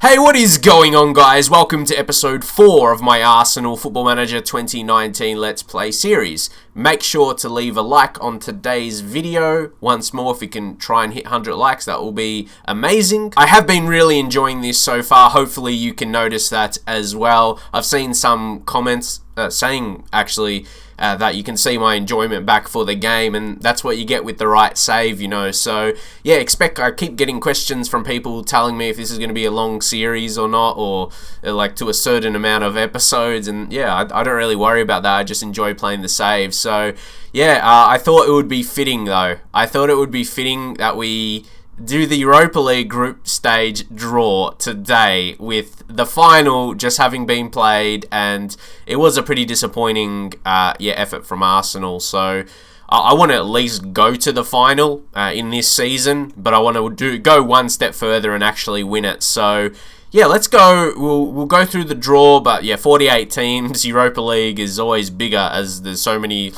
Hey, what is going on, guys? Welcome to episode 4 of my Arsenal Football Manager 2019 Let's Play series. Make sure to leave a like on today's video. Once more, if we can try and hit 100 likes, that will be amazing. I have been really enjoying this so far. Hopefully you can notice that as well. I've seen some comments saying, actually, that you can see my enjoyment back for the game, and that's what you get with the right save, you know. So yeah, I keep getting questions from people telling me if this is going to be a long series or not, or like to a certain amount of episodes, and yeah, I don't really worry about that. I just enjoy playing the save. So yeah, I thought it would be fitting though. I thought it would be fitting that we do the Europa League group stage draw today, with the final just having been played, and it was a pretty disappointing effort from Arsenal. So I want to at least go to the final in this season, but I want to go one step further and actually win it. So yeah, let's go. We'll go through the draw, but yeah, 48 teams. Europa League is always bigger as there's so many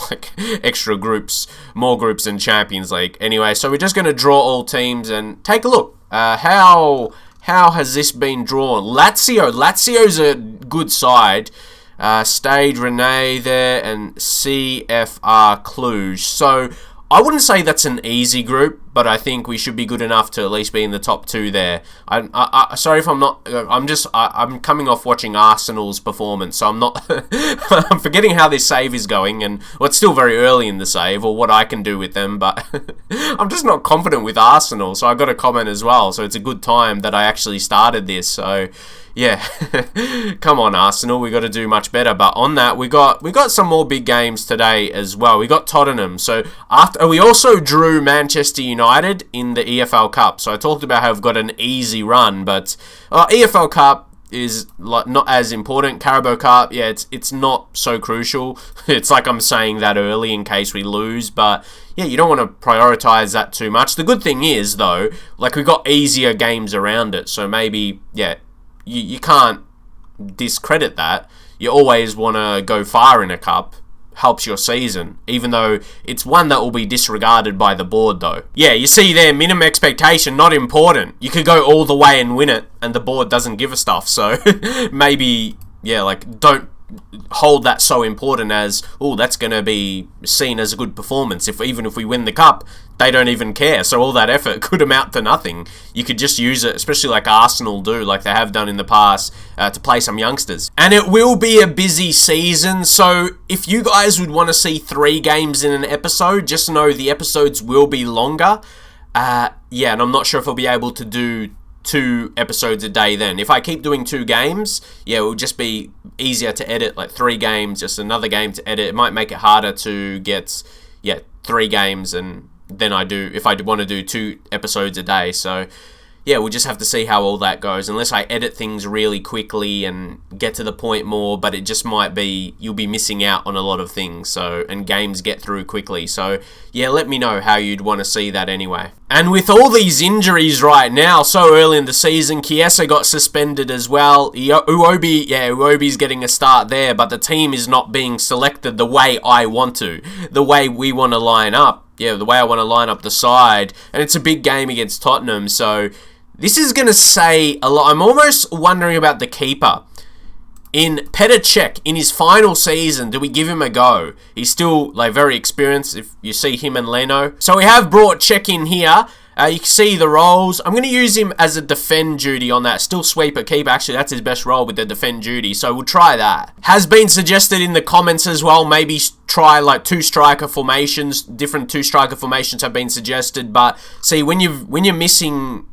extra groups, more groups than Champions League. Anyway, so we're just going to draw all teams and take a look. How has this been drawn? Lazio's a good side. Stade Rennais there and CFR Cluj. So I wouldn't say that's an easy group, but I think we should be good enough to at least be in the top 2 there. Sorry if I'm not. I'm coming off watching Arsenal's performance, so I'm not. I'm forgetting how this save is going, and well, it's still very early in the save, or what I can do with them. But I'm just not confident with Arsenal, so I got a comment as well. So it's a good time that I actually started this. So yeah, come on Arsenal, we got to do much better. But on that, we got some more big games today as well. We got Tottenham. So we also drew Manchester United in the EFL Cup. So I talked about how we've got an easy run, but EFL Cup is not as important. Carabao Cup, yeah, it's not so crucial. It's like I'm saying that early in case we lose, but yeah, you don't want to prioritize that too much. The good thing is though, like we got easier games around it, so maybe yeah. You can't discredit that. You always want to go far in a cup. Helps your season, even though it's one that will be disregarded by the board though. Yeah, you see there, minimum expectation, not important. You could go all the way and win it, and the board doesn't give a stuff. So maybe, yeah, like don't hold that so important as, oh, that's going to be seen as a good performance. Even if we win the cup, they don't even care. So all that effort could amount to nothing. You could just use it, especially like Arsenal do, like they have done in the past, to play some youngsters. And it will be a busy season, so if you guys would want to see 3 games in an episode, just know the episodes will be longer. Yeah, and I'm not sure if I'll be able to do 2 episodes a day then. If I keep doing 2 games, yeah, it will just be easier to edit, like 3 games, just another game to edit. It might make it harder to get, 3 games, and then if I want to do 2 episodes a day. So yeah, we'll just have to see how all that goes, unless I edit things really quickly and get to the point more, but it just might be, you'll be missing out on a lot of things, so, and games get through quickly. So yeah, let me know how you'd want to see that anyway. And with all these injuries right now, so early in the season, Chiesa got suspended as well. Iwobi's getting a start there, but the team is not being selected the way I want to, the way we want to line up. Yeah, the way I want to line up the side. And it's a big game against Tottenham, so this is going to say a lot. I'm almost wondering about the keeper. In Petr Cech, in his final season, do we give him a go? He's still like very experienced, if you see him and Leno. So we have brought Cech in here. You can see the roles. I'm going to use him as a defend duty on that. Still sweeper keeper. Actually, that's his best role with the defend duty. So we'll try that. Has been suggested in the comments as well. Maybe try like 2 striker formations. Different 2 striker formations have been suggested. But see, when you're missing,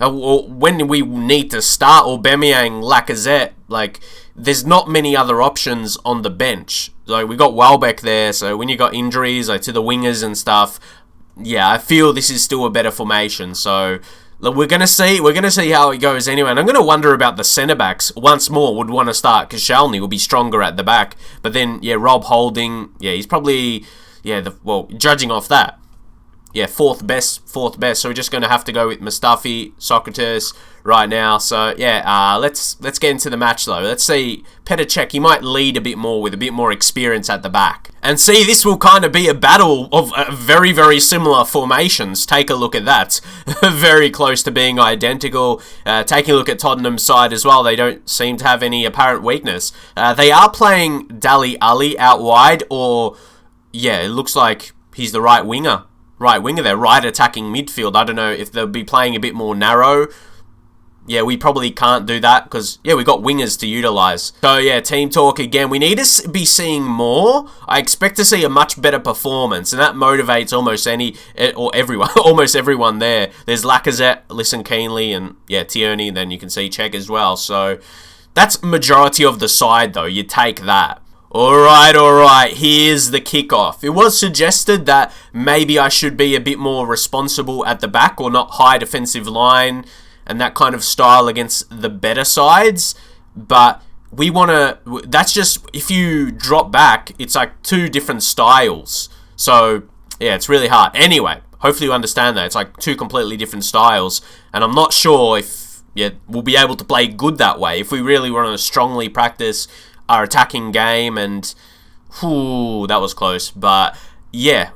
or when we need to start Aubameyang, Lacazette, like there's not many other options on the bench. Like we got Welbeck there. So when you got injuries like to the wingers and stuff, yeah, I feel this is still a better formation. So we're gonna see how it goes anyway. And I'm gonna wonder about the centre backs once more. Would want to start because Shalney will be stronger at the back. But then yeah, Rob Holding, yeah, he's probably judging off that, yeah, fourth best. So we're just going to have to go with Mustafi, Socrates right now. So yeah, let's get into the match though. Let's see, Petr Cech, he might lead a bit more with a bit more experience at the back. And see, this will kind of be a battle of very, very similar formations. Take a look at that. Very close to being identical. Taking a look at Tottenham's side as well, they don't seem to have any apparent weakness. They are playing Dele Alli out wide, or yeah, it looks like he's the right winger there, right attacking midfield. I don't know if they'll be playing a bit more narrow. Yeah, we probably can't do that because, yeah, we've got wingers to utilise. So, yeah, team talk again. We need to be seeing more. I expect to see a much better performance, and that motivates almost everyone, almost everyone there. There's Lacazette, listen keenly, and, yeah, Tierney, and then you can see Cech as well. So, that's majority of the side, though. You take that. Alright, here's the kickoff. It was suggested that maybe I should be a bit more responsible at the back or not high defensive line and that kind of style against the better sides, but we want to, that's just, if you drop back, it's like two different styles. So, yeah, it's really hard. Anyway, hopefully you understand that. It's like two completely different styles, and I'm not sure if, yeah, we'll be able to play good that way if we really want to strongly practice our attacking game, and that was close, but yeah,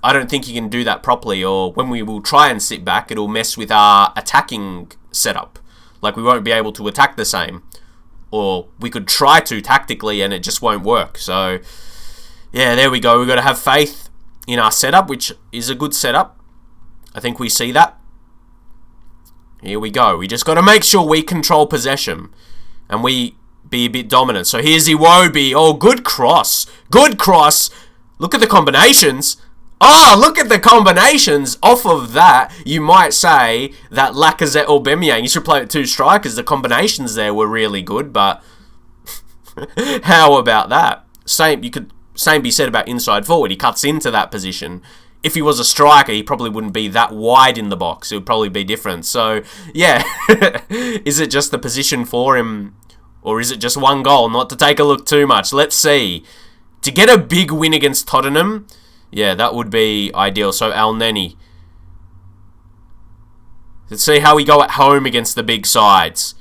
I don't think you can do that properly, or when we will try and sit back, it'll mess with our attacking setup. Like, we won't be able to attack the same, or we could try to tactically and it just won't work. So yeah, there we go. We've got to have faith in our setup, which is a good setup. I think we see that. Here we go. We just got to make sure we control possession and we be a bit dominant. So here's Iwobi. Oh, good cross. Good cross. Look at the combinations. Oh, look at the combinations. Off of that, you might say that Lacazette or Aubameyang, you should play with two strikers. The combinations there were really good, but how about that? Same be said about inside forward. He cuts into that position. If he was a striker, he probably wouldn't be that wide in the box. It would probably be different. So, yeah. Is it just the position for him, or is it just one goal? Not to take a look too much. Let's see. To get a big win against Tottenham, yeah, that would be ideal. So, El-Neni. Let's see how we go at home against the big sides.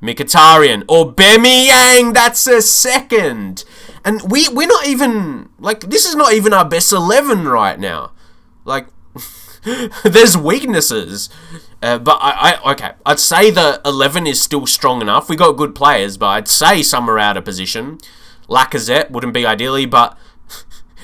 Mkhitaryan. Aubameyang, that's a second. And we're not even, like, this is not even our best 11 right now. Like, there's weaknesses. But, okay, I'd say the 11 is still strong enough. We got good players, but I'd say some are out of position. Lacazette wouldn't be ideally, but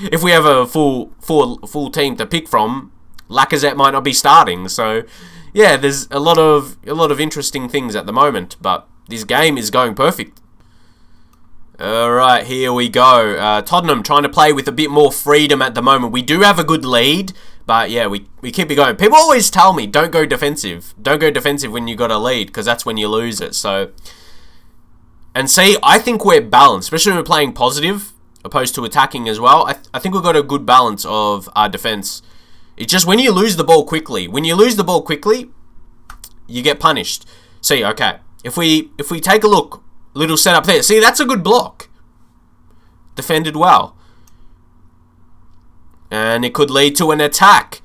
if we have a full team to pick from, Lacazette might not be starting. So, yeah, there's a lot of interesting things at the moment, but this game is going perfect. Alright, here we go. Tottenham trying to play with a bit more freedom at the moment. We do have a good lead, but yeah, we keep it going. People always tell me, don't go defensive. Don't go defensive when you got a lead, because that's when you lose it. So, and see, I think we're balanced, especially when we're playing positive, opposed to attacking as well. I think we've got a good balance of our defense. It's just when you lose the ball quickly. When you lose the ball quickly, you get punished. See, okay, if we take a look, little setup there. See, that's a good block. Defended well. And it could lead to an attack.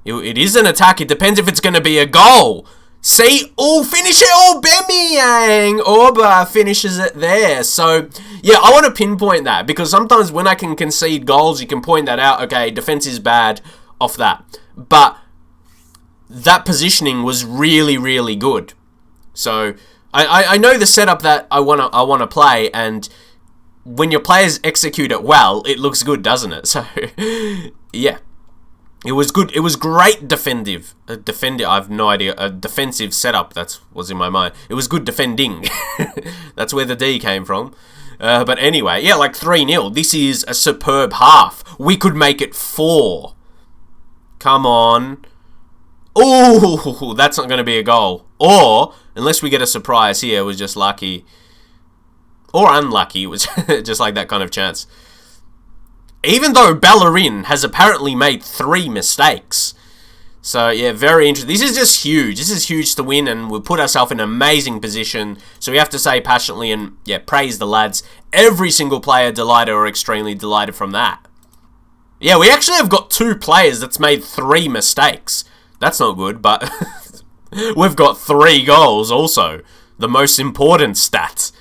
It is an attack. It depends if it's going to be a goal. See? Oh, finish it. Aubameyang. Auba finishes it there. So, yeah, I want to pinpoint that. Because sometimes when I can concede goals, you can point that out. Okay, defense is bad off that. But that positioning was really, really good. So, I know the setup that I wanna play, and when your players execute it well, it looks good, doesn't it? So, yeah, it was good. It was great defensive. I have no idea. A defensive setup. That was in my mind. It was good defending. That's where the D came from. But anyway, yeah, like 3-0. This is a superb half. We could make it 4. Come on. Oh, that's not going to be a goal. Or, unless we get a surprise here, it was just lucky. Or unlucky, it was just like that kind of chance. Even though Bellerin has apparently made 3 mistakes. So, yeah, very interesting. This is just huge. This is huge to win, and we'll put ourselves in an amazing position. So we have to say passionately and, yeah, praise the lads. Every single player delighted or extremely delighted from that. Yeah, we actually have got 2 players that's made 3 mistakes. That's not good, but we've got 3 goals also. The most important stat.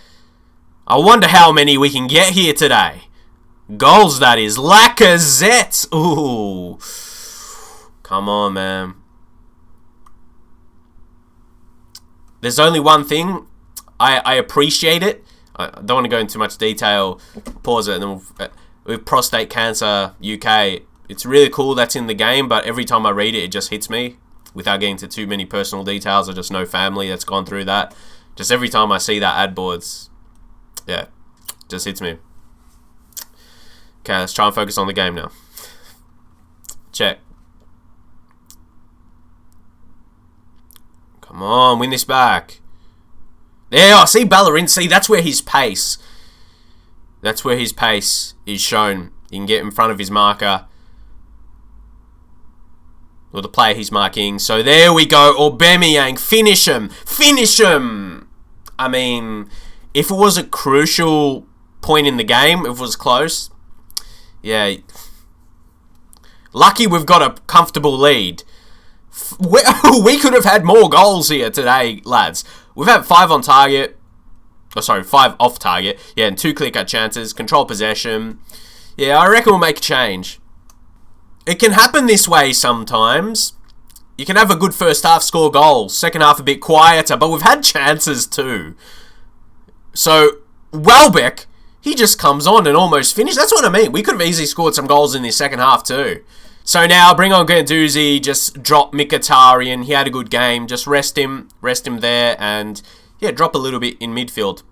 I wonder how many we can get here today. Goals, that is. Lacazette. Ooh. Come on, man. There's only one thing. I appreciate it. I don't want to go into too much detail. Pause it. And then with prostate cancer UK, it's really cool that's in the game, but every time I read it, it just hits me. Without getting into too many personal details, I just know family that's gone through that. Just every time I see that ad boards, yeah, just hits me. Okay, let's try and focus on the game now. Check. Come on, win this back. There, I see Bellerin. See, that's where his pace. That's where his pace is shown. You can get in front of his marker. Or the player he's marking. So there we go. Aubameyang, finish him. Finish him. I mean, if it was a crucial point in the game, if it was close, yeah. Lucky we've got a comfortable lead. We could have had more goals here today, lads. We've had 5 on target. Oh, sorry, 5 off target. Yeah, and 2 clear-cut chances. Control possession. Yeah, I reckon we'll make a change. It can happen this way sometimes. You can have a good first half, score goals. Second half a bit quieter, but we've had chances too. So, Welbeck, he just comes on and almost finished. That's what I mean. We could have easily scored some goals in the second half too. So now, bring on Guendouzi, just drop Mkhitaryan. He had a good game. Just rest him there, and yeah, drop a little bit in midfield.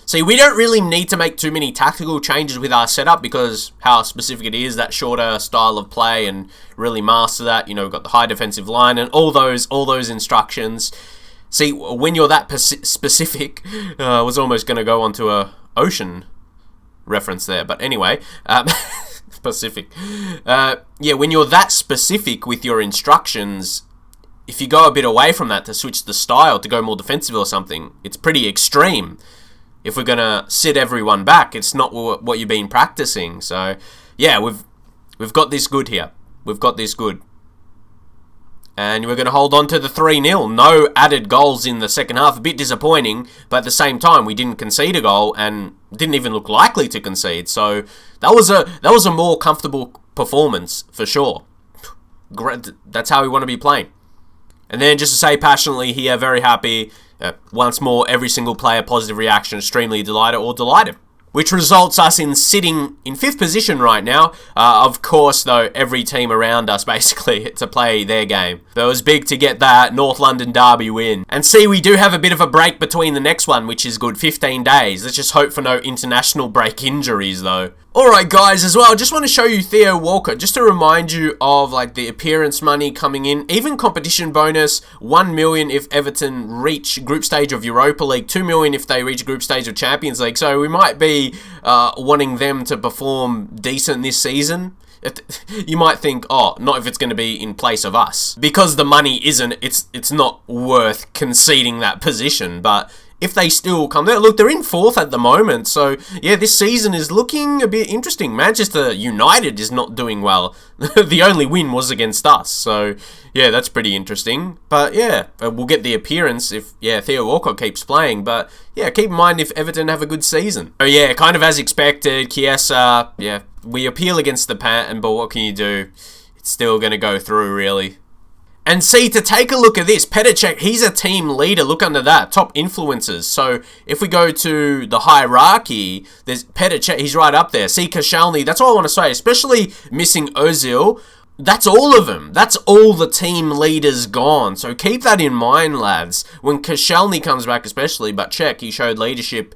See, we don't really need to make too many tactical changes with our setup because how specific it is, that shorter style of play, and really master that. You know, we've got the high defensive line and all those instructions. See, when you're that specific, I was almost going to go onto a ocean reference there, but anyway, specific. Yeah, when you're that specific with your instructions, if you go a bit away from that to switch the style to go more defensive or something, it's pretty extreme. If we're going to sit everyone back, it's not what you've been practicing. So, yeah, we've got this good here. We've got this good. And we're going to hold on to the 3-0. No added goals in the second half. A bit disappointing, but at the same time, we didn't concede a goal and didn't even look likely to concede. So, that was a more comfortable performance, for sure. That's how we want to be playing. And then just to say passionately here, very happy. Once more, every single player, positive reaction, extremely delighted or delighted. Which results us in sitting in 5th position right now. Of course, though, every team around us, basically, to play their game. But it was big to get that North London derby win. And see, we do have a bit of a break between the next one, which is good, 15 days. Let's just hope for no international break injuries, though. Alright guys, as well, I just want to show you Theo Walker, just to remind you of like the appearance money coming in, even competition bonus, 1 million if Everton reach group stage of Europa League, 2 million if they reach group stage of Champions League, so we might be wanting them to perform decent this season. You might think, oh, not if it's going to be in place of us. Because the money isn't, it's not worth conceding that position, but if they still come there, look, they're in 4th at the moment, so yeah, this season is looking a bit interesting. Manchester United is not doing well. The only win was against us, so yeah, that's pretty interesting. But yeah, we'll get the appearance if, yeah, Theo Walker keeps playing, but yeah, keep in mind if Everton have a good season. So yeah, kind of as expected, Chiesa, yeah, we appeal against the pattern, but what can you do? It's still going to go through, really. And see, to take a look at this, Petr Cech, he's a team leader. Look under that, top influencers. So if we go to the hierarchy, there's Petr Cech, he's right up there. See, Koscielny, that's all I want to say, especially missing Ozil. That's all of them. That's all the team leaders gone. So keep that in mind, lads. When Koscielny comes back especially, but Cech, he showed leadership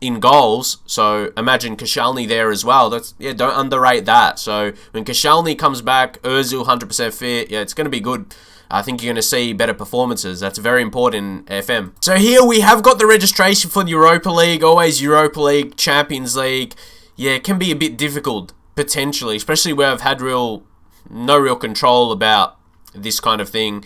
in goals. So imagine Koscielny there as well. That's, yeah, don't underrate that. So when Koscielny comes back, Ozil 100% fit, yeah, it's going to be good. I think you're going to see better performances. That's very important in FM. So here we have got the registration for the Europa League. Always Europa League, Champions League. Yeah, it can be a bit difficult, potentially, especially where I've had no real control about this kind of thing.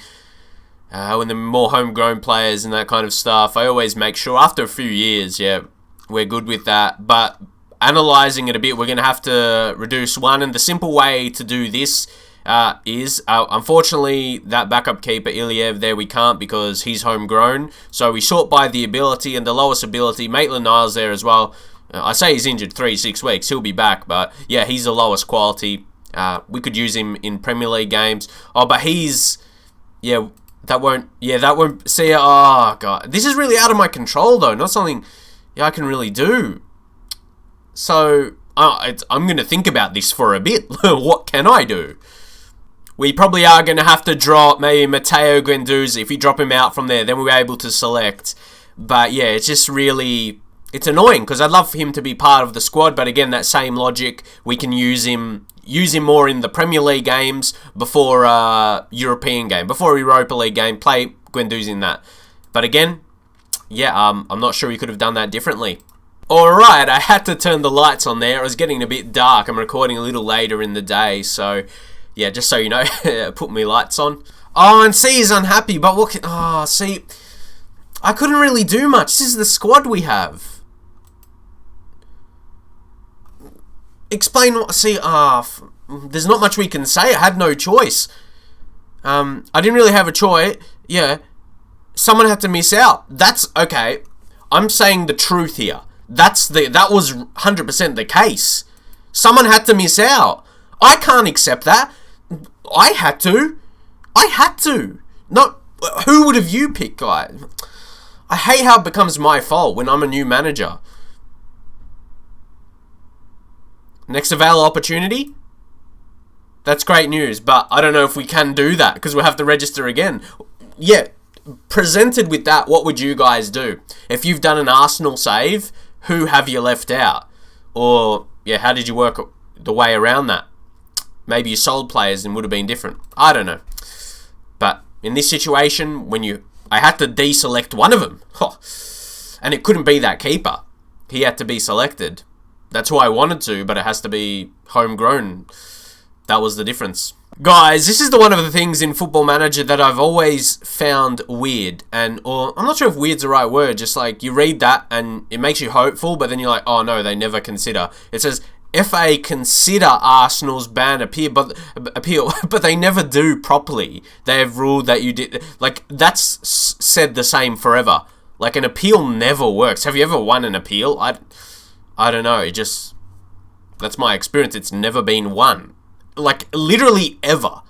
When the more homegrown players and that kind of stuff, I always make sure after a few years, yeah, we're good with that. But analysing it a bit, we're going to have to reduce one. And the simple way to do this is, unfortunately, that backup keeper, Iliev, there we can't because he's homegrown. So we sort by the ability, and the lowest ability, Maitland-Niles there as well. I say he's injured 3-6 weeks. He'll be back, but yeah, he's the lowest quality. We could use him in Premier League games. Oh, but he's... Yeah, that won't... See, oh, God. This is really out of my control, though. Not something I can really do. So, I'm going to think about this for a bit. What can I do? We probably are going to have to drop maybe Matteo Guendouzi. If you drop him out from there, then we'll be able to select. But yeah, it's just really... It's annoying because I'd love for him to be part of the squad. But again, that same logic, we can use him more in the Premier League games before European game, before Europa League game. Play Guendouzi in that. But again, yeah, I'm not sure we could have done that differently. Alright, I had to turn the lights on there. It was getting a bit dark. I'm recording a little later in the day, so... Yeah, just so you know, put my lights on. Oh, and C is unhappy, but what can... Oh, see, I couldn't really do much. This is the squad we have. Explain what... See, there's not much we can say. I had no choice. I didn't really have a choice. Yeah, someone had to miss out. That's... Okay, I'm saying the truth here. That was 100% the case. Someone had to miss out. I can't accept that. I had to. Not who would have you picked, guy? I hate how it becomes my fault when I'm a new manager. Next available opportunity? That's great news, but I don't know if we can do that because we'll have to register again. Yeah, presented with that, what would you guys do? If you've done an Arsenal save, who have you left out? Or, yeah, how did you work the way around that? Maybe you sold players and would have been different. I don't know. But in this situation, I had to deselect one of them. And it couldn't be that keeper. He had to be selected. That's who I wanted to, but it has to be homegrown. That was the difference. Guys, this is one of the things in Football Manager that I've always found weird. Or I'm not sure if weird's the right word. Just like you read that and it makes you hopeful, but then you're like, oh no, they never consider. It says... FA consider Arsenal's ban appeal, but they never do properly. They have ruled that you did... Like, that's said the same forever. Like, an appeal never works. Have you ever won an appeal? I don't know. It just... That's my experience. It's never been won. Like, literally ever.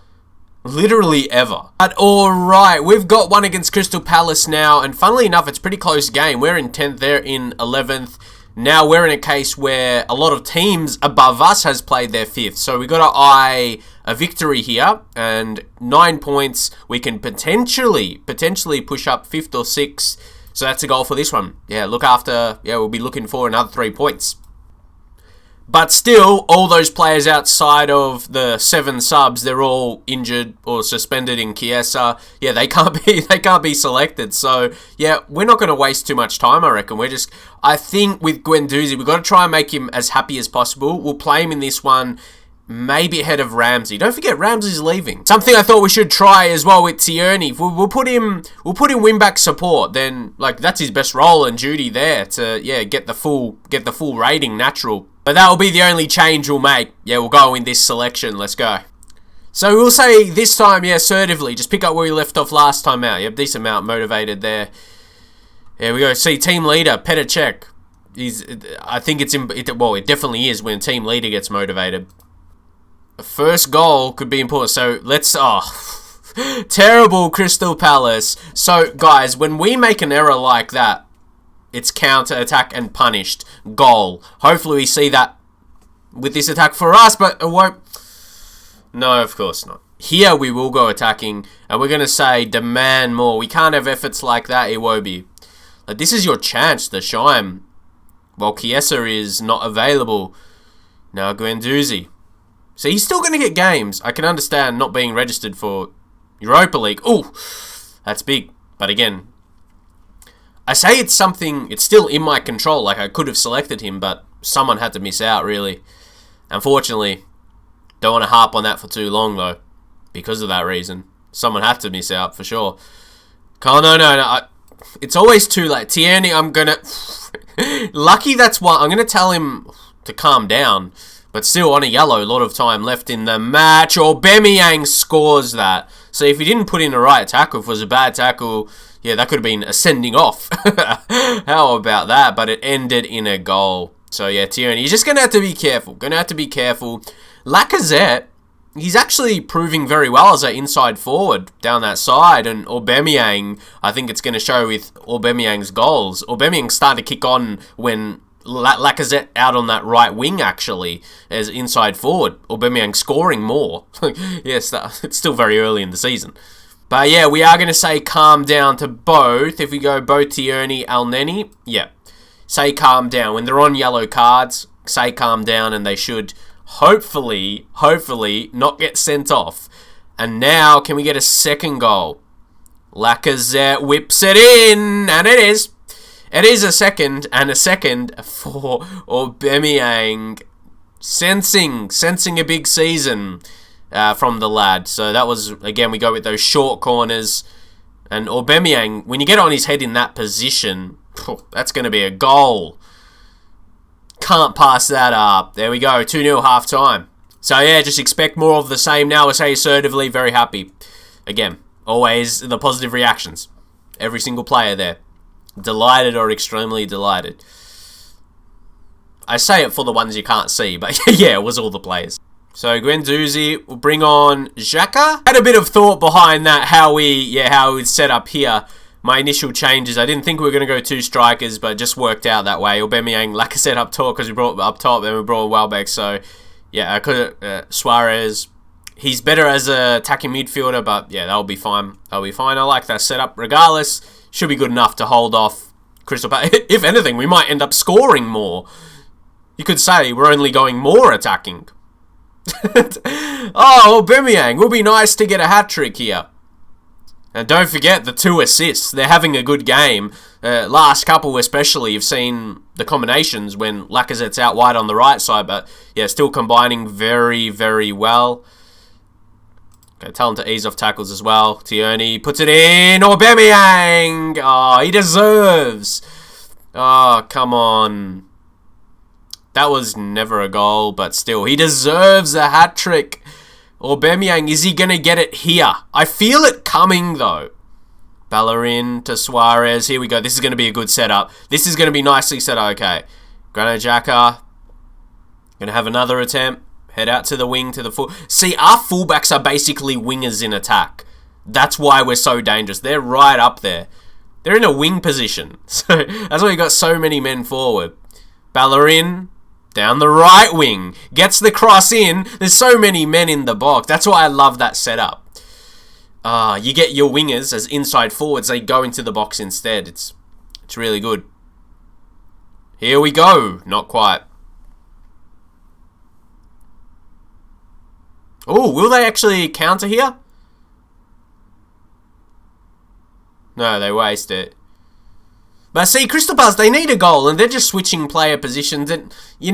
Literally ever. But alright, we've got one against Crystal Palace now, and funnily enough, it's a pretty close game. We're in 10th, they're in 11th. Now we're in a case where a lot of teams above us has played their 5th. So we got to eye a victory here. And 9 points, we can potentially push up 5th or 6th. So that's a goal for this one. Yeah, we'll be looking for another 3 points. But still, all those players outside of the 7 subs, they're all injured or suspended in Chiesa. Yeah, they can't be selected. So, yeah, we're not going to waste too much time, I reckon. I think with Guendouzi, we've got to try and make him as happy as possible. We'll play him in this one, maybe ahead of Ramsey. Don't forget, Ramsey's leaving. Something I thought we should try as well with Tierney. We'll put him wing-back support. Then, like, that's his best role and duty there to, yeah, get the full rating natural. But that will be the only change we'll make. Yeah, we'll go in this selection. Let's go. So we'll say this time, yeah, assertively. Just pick up where we left off last time out. Yep, decent amount motivated there. Here we go. See, team leader, Petr Cech. I think it definitely is when team leader gets motivated. The first goal could be important. So let's... terrible Crystal Palace. So, guys, when we make an error like that, it's counter-attack and punished. Goal. Hopefully we see that with this attack for us, but it won't... No, of course not. Here we will go attacking, and we're going to say demand more. We can't have efforts like that, Iwobi. Like, this is your chance to shine. While Chiesa is not available. Now Guendouzi. So he's still going to get games. I can understand not being registered for Europa League. Ooh, that's big. But again... I say it's still in my control, like I could have selected him, but someone had to miss out, really. Unfortunately, don't want to harp on that for too long, though, because of that reason. Someone had to miss out, for sure. No, it's always too late. Tierney, I'm gonna... Lucky that's one. I'm gonna tell him... to calm down. But still on a yellow, a lot of time left in the match. Aubameyang scores that. So if he didn't put in the right tackle, if it was a bad tackle, yeah, that could have been a sending off. How about that? But it ended in a goal. So yeah, Tierney, you're just going to have to be careful. Lacazette, he's actually proving very well as an inside forward down that side. And Aubameyang, I think it's going to show with Aubameyang's goals. Aubameyang's starting to kick on when Lacazette out on that right wing, actually, as inside forward. Aubameyang scoring more. Yes, it's still very early in the season. But yeah, we are going to say calm down to both. If we go both Tierney, Elneny, yeah. Say calm down. When they're on yellow cards, say calm down, and they should hopefully not get sent off. And now, can we get a second goal? Lacazette whips it in, and it is. It is a second, and a second for Aubameyang. Sensing a big season from the lad. So that was, again, we go with those short corners. And Aubameyang, when you get on his head in that position, that's going to be a goal. Can't pass that up. There we go, 2-0 half time. So yeah, just expect more of the same now. I say assertively, very happy. Again, always the positive reactions. Every single player there. Delighted or extremely delighted. I say it for the ones you can't see, but yeah, it was all the players. So Guendouzi will bring on Xhaka. Had a bit of thought behind that, how we'd set up here. My initial changes, I didn't think we were going to go 2 strikers, but it just worked out that way. Aubameyang, Lacazette up top, because we brought up top, and we brought Welbeck. So yeah, I could Suarez. He's better as a attacking midfielder, but yeah, that'll be fine. That'll be fine. I like that setup. Regardless, should be good enough to hold off Crystal Palace. If anything, we might end up scoring more. You could say we're only going more attacking. Oh, Aubameyang, would be nice to get a hat-trick here. And don't forget the 2 assists. They're having a good game. Last couple especially, you've seen the combinations when Lacazette's out wide on the right side. But yeah, still combining very, very well. Okay, tell him to ease off tackles as well. Tierney puts it in. Aubameyang! Oh, he deserves. Oh, come on. That was never a goal, but still, he deserves a hat-trick. Aubameyang, is he going to get it here? I feel it coming, though. Bellerin to Suarez. Here we go. This is going to be a good setup. This is going to be nicely set up. Okay. Granit Xhaka. Going to have another attempt. Head out to the wing, to the full. See, our fullbacks are basically wingers in attack. That's why we're so dangerous. They're right up there. They're in a wing position. So that's why we got so many men forward. Bellerin. Down the right wing. Gets the cross in. There's so many men in the box. That's why I love that setup. You get your wingers as inside forwards. They go into the box instead. It's really good. Here we go. Not quite. Oh, will they actually counter here? No, they waste it. But see, Crystal Palace, they need a goal, and they're just switching player positions. And they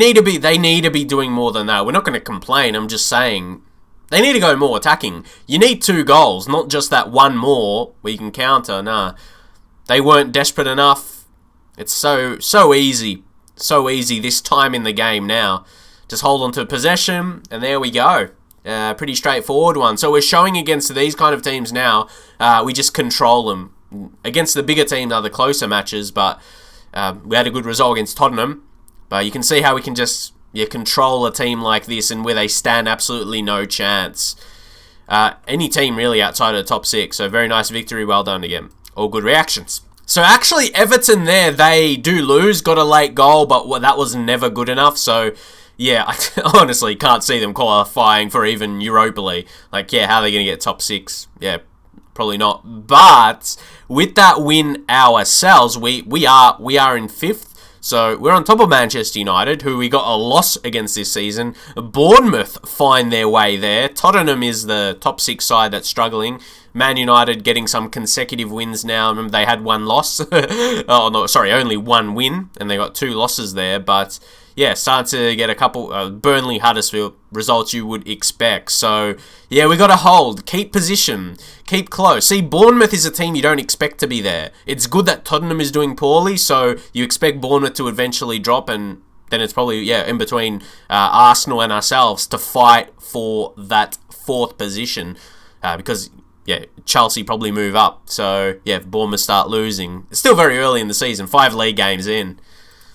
need to be doing more than that. We're not going to complain. I'm just saying they need to go more attacking. You need 2 goals, not just that one more where you can counter. Nah, they weren't desperate enough. It's so easy, this time in the game now. Just hold on to possession, and there we go. Pretty straightforward one. So we're showing against these kind of teams now, we just control them. Against the bigger teams are the closer matches, but we had a good result against Tottenham. But you can see how we can just control a team like this and where they stand absolutely no chance. Any team really outside of the top 6. So very nice victory. Well done again. All good reactions. So actually Everton there, they do lose. Got a late goal, but that was never good enough. So yeah, I honestly can't see them qualifying for even Europa League. Like, yeah, how are they going to get top 6? Yeah, probably not. But with that win ourselves, we are in 5th. So we're on top of Manchester United, who we got a loss against this season. Bournemouth find their way there. Tottenham is the top 6 side that's struggling. Man United getting some consecutive wins now. Remember, they had 1 loss. Oh, no, sorry, only 1 win. And they got 2 losses there. But yeah, starting to get a couple Burnley, Huddersfield results you would expect. So yeah, we got to hold, keep position, keep close. See, Bournemouth is a team you don't expect to be there. It's good that Tottenham is doing poorly, so you expect Bournemouth to eventually drop, and then it's probably, yeah, in between Arsenal and ourselves to fight for that 4th position, because, yeah, Chelsea probably move up. So, yeah, if Bournemouth start losing, it's still very early in the season, 5 league games in.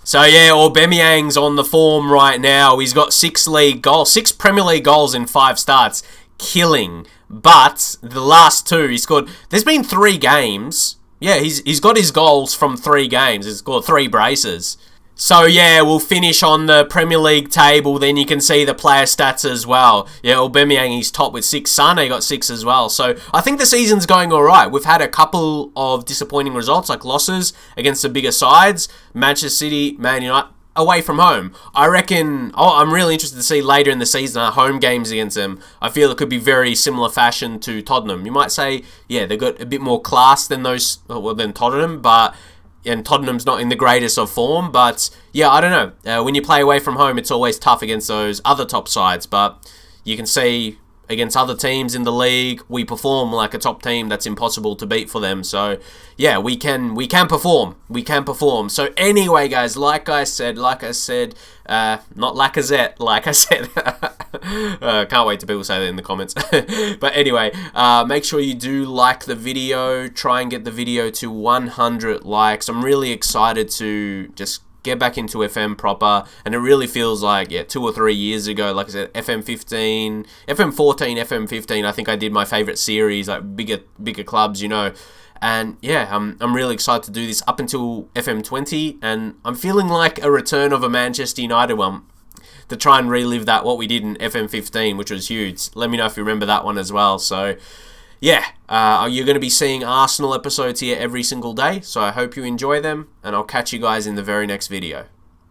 So, yeah, Aubameyang's on the form right now. He's got 6 league goals, 6 Premier League goals in 5 starts. Killing. But the last 2, he scored... There's been 3 games. Yeah, he's got his goals from 3 games. He's scored 3 braces. So, yeah, we'll finish on the Premier League table. Then you can see the player stats as well. Yeah, Aubameyang, he's top with 6. Sane got 6 as well. So, I think the season's going all right. We've had a couple of disappointing results, like losses against the bigger sides. Manchester City, Man United, away from home. I reckon... I'm really interested to see later in the season our home games against them. I feel it could be very similar fashion to Tottenham. You might say, yeah, they've got a bit more class than than Tottenham, but... And Tottenham's not in the greatest of form, but yeah, I don't know. When you play away from home, it's always tough against those other top sides, but you can see against other teams in the league, we perform like a top team that's impossible to beat for them. So yeah, we can perform. We can perform. So anyway, guys, like I said, not Lacazette, like I said. Can't wait till people say that in the comments. But anyway, make sure you do like the video. Try and get the video to 100 likes. I'm really excited to just get back into FM proper, and it really feels like, yeah, 2 or 3 years ago, like I said, FM14, FM15, I think I did my favourite series, like bigger clubs, you know, and yeah, I'm really excited to do this up until FM20, and I'm feeling like a return of a Manchester United one, to try and relive that, what we did in FM15, which was huge. Let me know if you remember that one as well. So yeah, you're going to be seeing Arsenal episodes here every single day, so I hope you enjoy them, and I'll catch you guys in the very next video.